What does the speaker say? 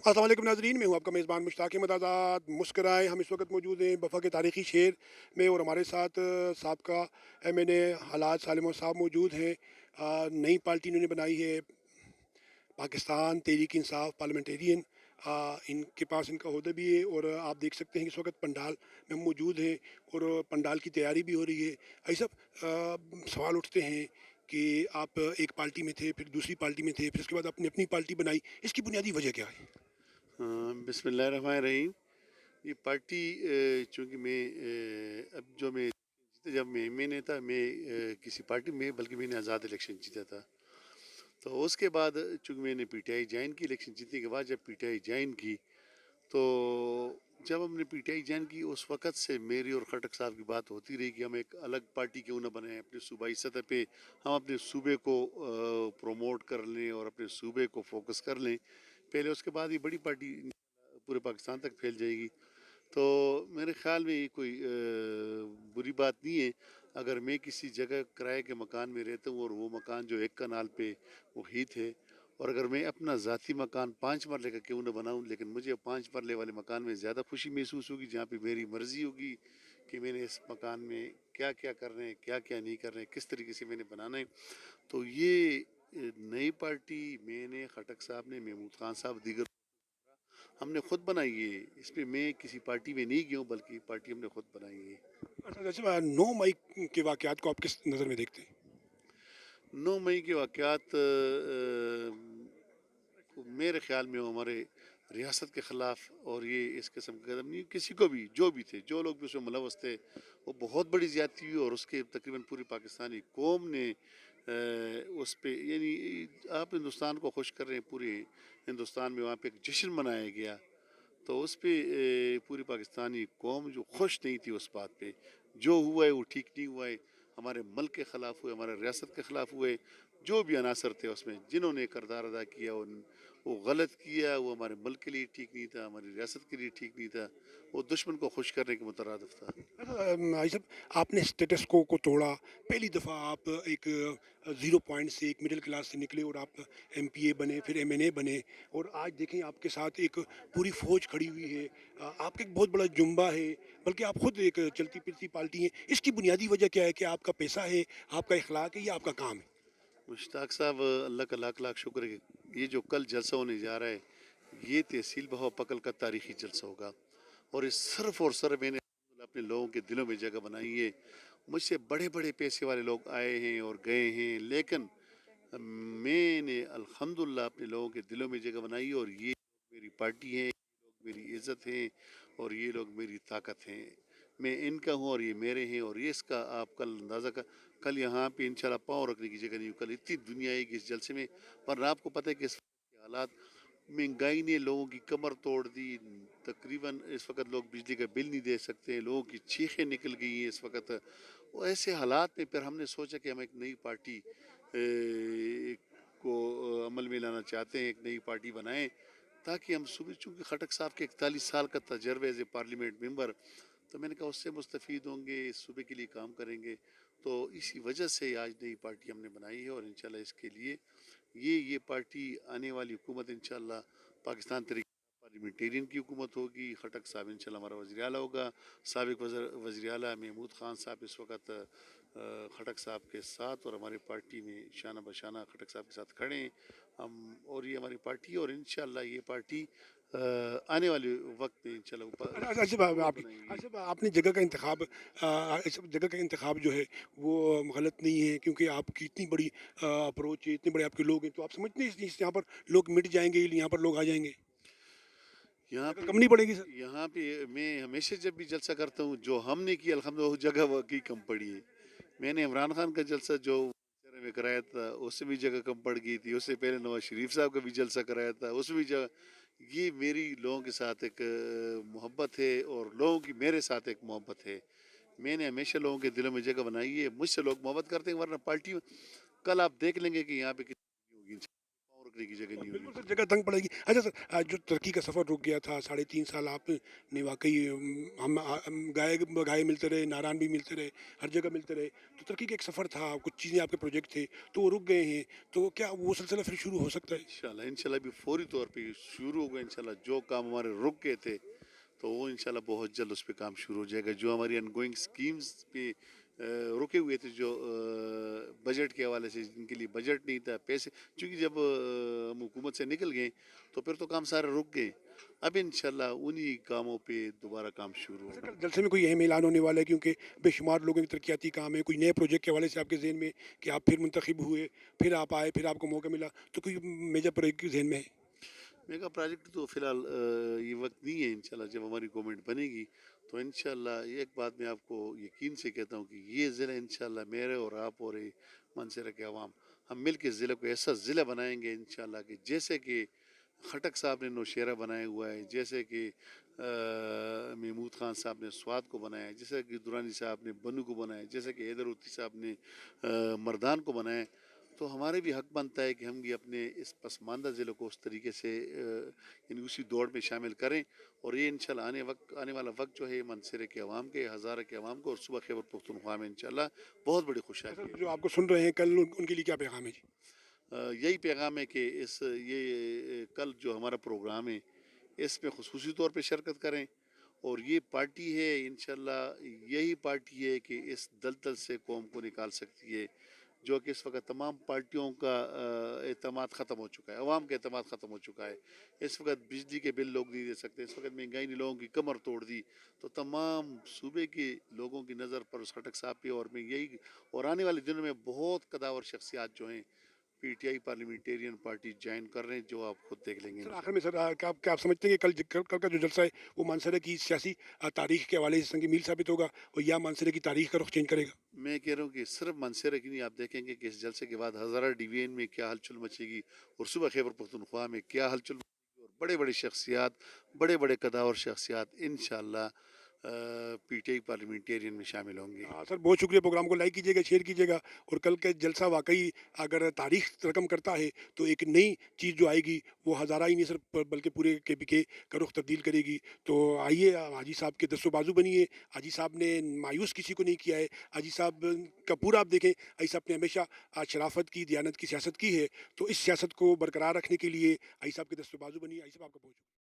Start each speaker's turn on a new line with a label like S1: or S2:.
S1: अस्सलाम वालेकुम नाज़रीन, मैं हूँ आपका मेज़बान मुश्ताक अहमद आज़ाद। मुस्कुराए हम इस वक्त मौजूद हैं बफ़ा के तारीख़ी शहर में और हमारे साथ साबका MNA हालात सालिम साहब मौजूद हैं। नई पार्टी इन्होंने बनाई है पाकिस्तान तहरीक इंसाफ पार्लियामेंटेरियन। इनके पास इनका ओहदा भी है और आप देख सकते हैं कि इस वक्त पंडाल में हम मौजूद हैं और पंडाल की तैयारी भी हो रही है। ऐसे सब सवाल उठते हैं कि आप एक पार्टी में थे, फिर दूसरी पार्टी में थे, फिर उसके बाद आपने अपनी पार्टी बनाई। इसकी बुनियादी वजह क्या है?
S2: बिस्मिल्लाहिर्रहमानिर्रहीम। ये पार्टी चूँकि मैं अब जो मैं जब मैं नहीं था मैं किसी पार्टी में, बल्कि मैंने आज़ाद इलेक्शन जीता था। तो उसके बाद चूँकि मैंने PTI ज्वाइन की, इलेक्शन जीतने के बाद जब PTI ज्वाइन की, तो जब हमने PTI ज्वाइन की उस वक़्त से मेरी और खटक साहब की बात होती रही कि हम एक अलग पार्टी क्यों ना बनाएं, अपने सूबाई सतह पे हम अपने सूबे को प्रमोट कर लें और अपने सूबे को फोकस कर लें पहले, उसके बाद ये बड़ी पार्टी पूरे पाकिस्तान तक फैल जाएगी। तो मेरे ख़्याल में ये कोई बुरी बात नहीं है अगर मैं किसी जगह किराए के मकान में रहता हूँ और वो मकान जो एक कनाल पे वो ही थे, और अगर मैं अपना ज़ाती मकान 5 मरले का क्यों ना बनाऊँ, लेकिन मुझे 5 मरले वाले मकान में ज़्यादा खुशी महसूस होगी, जहाँ पे मेरी मर्ज़ी होगी कि मैंने इस मकान में क्या क्या करना है, क्या क्या नहीं करना है, किस तरीके से मैंने बनाना है। तो ये नई पार्टी मैंने, खटक साहब ने, महमूद खान साहब, दीगर हमने खुद बनाई है। इसमें मैं किसी पार्टी में नहीं गया हूँ, बल्कि पार्टी हमने खुद बनाई है।
S1: अच्छा, जैसे 9 मई के वाक़यात को आप किस नज़र में देखते हैं?
S2: 9 मई के वाक़यात मेरे ख़्याल में वो हमारे रियासत के ख़िलाफ़, और ये इस किस्म के कदम नहीं, किसी को भी जो भी थे, जो लोग भी उसमें मुलव्वस थे, वो बहुत बड़ी ज़्यादती हुई और उसके तकरीबन पूरी पाकिस्तानी कौम ने उस पे, यानी आप हिंदुस्तान को खुश कर रहे हैं, पूरे हिंदुस्तान में वहाँ पे एक जश्न मनाया गया। तो उस पे पूरी पाकिस्तानी कौम जो खुश नहीं थी उस बात पे, जो हुआ है वो ठीक नहीं हुआ है, हमारे मुल्क के ख़िलाफ़ हुए, हमारे रियासत के ख़िलाफ़ हुए। जो भी अनासर थे उसमें, जिन्होंने किरदार अदा किया वो गलत किया, वो हमारे मुल्क के लिए ठीक नहीं था, हमारी रियासत के लिए ठीक नहीं था, वो दुश्मन को खुश करने के मुतरादिफ था।
S1: अच्छा, भाई साहब, आपने स्टेटस को तोड़ा। पहली दफ़ा आप एक ज़ीरो पॉइंट से एक मिडिल क्लास से निकले और आप MPA बने, फिर MNA बने और आज देखें आपके साथ एक पूरी फ़ौज खड़ी हुई है। आपका एक बहुत बड़ा जुम्बा है, बल्कि आप खुद एक चलती-फिरती पार्टी हैं। इसकी बुनियादी वजह क्या है कि आपका पैसा है, आपका इख़्लाक़ है या आपका काम है?
S2: मुश्ताक साहब, अल्लाह का लाख लाख शुक्र है कि ये जो कल जलसा होने जा रहा है, ये तहसील बहाव पकल का तारीख़ी जलसा होगा, और इस सिर्फ़ और सिर्फ मैंने अपने लोगों के दिलों में जगह बनाई है। मुझसे बड़े बड़े पैसे वाले लोग आए हैं और गए हैं, लेकिन मैंने अल्हम्दुलिल्लाह अपने लोगों के दिलों में जगह बनाई है, और ये लोग मेरी पार्टी है, ये लोग मेरी इज़्ज़त है, और ये लोग मेरी ताकत हैं। मैं इनका हूँ और ये मेरे हैं, और ये इसका आप कल अंदाज़ा कर, कल यहाँ पे इंशाल्लाह पाँव रखने की जगह नहीं, कल इतनी दुनिया आएगी इस जलसे में। वरना आपको पता है कि इस वक्त के हालात, महंगाई ने लोगों की कमर तोड़ दी। तकरीबन इस वक्त लोग बिजली का बिल नहीं दे सकते, लोगों की चीखें निकल गई हैं इस वक्त। वो ऐसे हालात में फिर हमने सोचा कि हम एक नई पार्टी को अमल में लाना चाहते हैं, एक नई पार्टी बनाएं, ताकि हम सुबह, चूँकि खटक साहब के 41 साल का तजर्बा एज ए पार्लियामेंट मेंबर, तो मैंने कहा उससे मुस्तफ़ीद होंगे, सूबे के लिए काम करेंगे। तो इसी वजह से आज नई पार्टी हमने बनाई है, और इंशाल्लाह इसके लिए ये पार्टी आने वाली हुकूमत इंशाल्लाह पाकिस्तान तरीके पार्लियामेंटेरियन की हुकूमत होगी। खटक साहब इंशाल्लाह हमारा वज़ीर आला होगा। साबिक़ वज़ीर आला महमूद खान साहब इस वक्त खटक साहब के साथ और हमारी पार्टी में शाना बशाना खटक साहब के साथ खड़े हैं हम, और ये हमारी पार्टी है, और इंशाल्लाह ये पार्टी आने वाले वक्त में इंशाल्लाह
S1: अच्छा अच्छा अच्छा,
S2: हुकूमत
S1: आपकी
S2: बनाएगी।
S1: अच्छा, आपने जगह का इंतखाब, इस जगह का इंतखाब जो है वो गलत नहीं है, क्योंकि आपकी इतनी बड़ी अप्रोच है, इतने बड़े आपके लोग हैं, तो आप समझते हैं यहाँ पर लोग मिट जाएंगे, यहाँ पर लोग आ जाएंगे,
S2: यहाँ
S1: जगह
S2: पे
S1: कम नहीं पड़ेगी सर?
S2: यहाँ पे मैं हमेशा जब भी जलसा करता हूँ, जो हमने किया अल्हम्दुलिल्लाह वो जगह वाकई कम पड़ी है। मैंने इमरान खान का जलसा जो में कराया था, उससे भी जगह कम पड़ गई थी। उससे पहले नवाज शरीफ साहब का भी जलसा कराया था, उसमें भी जगह। ये मेरी लोगों के साथ एक मोहब्बत है, और लोगों की मेरे साथ एक मोहब्बत है। मैंने हमेशा लोगों के दिलों में जगह बनाई है, मुझसे लोग मोहब्बत करते हैं, वरना पार्टी में कल आप देख लेंगे कि यहाँ पे कितनी होगी। رکنے کی جگہ نہیں
S1: بالکل
S2: ہوگی.
S1: سر جگہ تنگ پڑے گی. اچھا سر جو ترقی کا سفر رک گیا تھا 3.5 سال آپ نے واقعی ہم گائے گائے ملتے رہے ناران بھی ملتے رہے ہر جگہ ملتے رہے تو ترقی کا ایک سفر تھا کچھ چیزیں آپ کے پروجیکٹ تھے تو وہ رک گئے ہیں تو کیا وہ سلسلہ پھر شروع ہو سکتا ہے؟
S2: انشاءاللہ بھی فوری طور پہ شروع ہوگا انشاءاللہ. جو کام ہمارے رک گئے تھے تو وہ انشاءاللہ بہت جلد اس پہ کام شروع ہو جائے گا. جو ہماری ان گوئنگ سکیمز پہ رکے ہوئے تھے جو بجٹ کے حوالے سے جن کے لیے بجٹ نہیں تھا پیسے چونکہ جب ہم حکومت سے نکل گئے تو پھر تو کام سارے رک گئے. اب انشاءاللہ انہی کاموں پہ دوبارہ کام شروع
S1: اچھا
S2: ہوگا.
S1: کل جلسے میں کوئی اہم اعلان ہونے والا ہے کیونکہ بے شمار لوگوں کے ترقیاتی کام ہے کوئی نئے پروجیکٹ کے حوالے سے آپ کے ذہن میں کہ آپ پھر منتخب ہوئے پھر آپ آئے پھر آپ کو موقع ملا تو کوئی میجر پروجیکٹ ذہن میں ہے؟
S2: میگا پروجیکٹ تو فی الحال یہ وقت نہیں ہے. انشاءاللہ جب ہماری گورنمنٹ بنے گی تو انشاءاللہ ایک بات میں آپ کو یقین سے کہتا ہوں کہ یہ ضلع انشاءاللہ میرے اور آپ اور منصیرہ کے عوام ہم مل کے ضلع کو ایسا ضلع بنائیں گے انشاءاللہ کہ جیسے کہ خٹک صاحب نے نوشیرہ بنایا ہوا ہے, جیسے کہ محمود خان صاحب نے سوات کو بنایا ہے, جیسے کہ درانی صاحب نے بنو کو بنایا ہے, جیسے کہ حیدر ہوتی صاحب نے مردان کو بنایا ہے. تو ہمارے بھی حق بنتا ہے کہ ہم بھی اپنے اس پسماندہ ضلع کو اس طریقے سے یعنی اسی دوڑ میں شامل کریں. اور یہ انشاءاللہ آنے والا وقت جو ہے منصیرے کے عوام کے ہزارہ کے عوام کو اور صوبہ خیبر پختونخوا میں انشاءاللہ بہت بڑی خوشحالی
S1: سر
S2: ہے.
S1: جو آپ کو سن رہے ہیں کل ان کے لیے کیا پیغام ہے جی؟
S2: یہی پیغام ہے کہ یہ کل جو ہمارا پروگرام ہے اس میں خصوصی طور پہ شرکت کریں. اور یہ پارٹی ہے انشاءاللہ یہی پارٹی ہے کہ اس دلدل سے قوم کو نکال سکتی ہے جو کہ اس وقت تمام پارٹیوں کا اعتماد ختم ہو چکا ہے, عوام کا اعتماد ختم ہو چکا ہے. اس وقت بجلی کے بل لوگ نہیں دے سکتے, اس وقت مہنگائی نے لوگوں کی کمر توڑ دی. تو تمام صوبے کے لوگوں کی نظر پر اس خٹک صاحب پہ اور میں یہی اور آنے والے دنوں میں بہت قداور شخصیات جو ہیں P T I parliamentarian party join کر رہے ہیں جو آپ خود دیکھ لیں گے
S1: سر آخر میں
S2: انشاءاللہ.
S1: سر کیا آپ سمجھتے ہیں کہ کل کا جو جلسہ ہے وہ مانسرے کی سیاسی تاریخ کے حوالے سے سنگ میل ثابت ہوگا اور یا مانسرے کی تاریخ کا رخ چینج کرے گا؟
S2: میں کہہ رہا ہوں کہ صرف منصیرہ کی نہیں, آپ دیکھیں گے کہ اس جلسے کے بعد ہزارہ ڈویژن میں کیا ہلچل مچے گی اور صوبہ خیبر پختونخوا میں کیا ہلچل مچے گی اور بڑے بڑے شخصیات بڑے بڑے قداور شخصیات انشاءاللہ پی ٹی آئی پارلیمنٹیرین میں شامل ہوں گے.
S1: سر بہت شکریہ. پروگرام کو لائک کیجیے گا شیئر کیجیے گا اور کل کا جلسہ واقعی اگر تاریخ رقم کرتا ہے تو ایک نئی چیز جو آئے گی وہ ہزارہ ہی نہیں سر بلکہ پورے کے پی کے کا رخ تبدیل کرے گی. تو آئیے حاجی صاحب کے دست و بازو بنیے. حاجی صاحب نے مایوس کسی کو نہیں کیا ہے. حاجی صاحب کا پورا آپ دیکھیں حاجی صاحب نے ہمیشہ شرافت کی دیانت کی سیاست کی ہے. تو اس سیاست کو برقرار رکھنے کے لیے حاجی صاحب کے دست و بازو بنیے. حاجی صاحب آپ کا بہت شکریہ.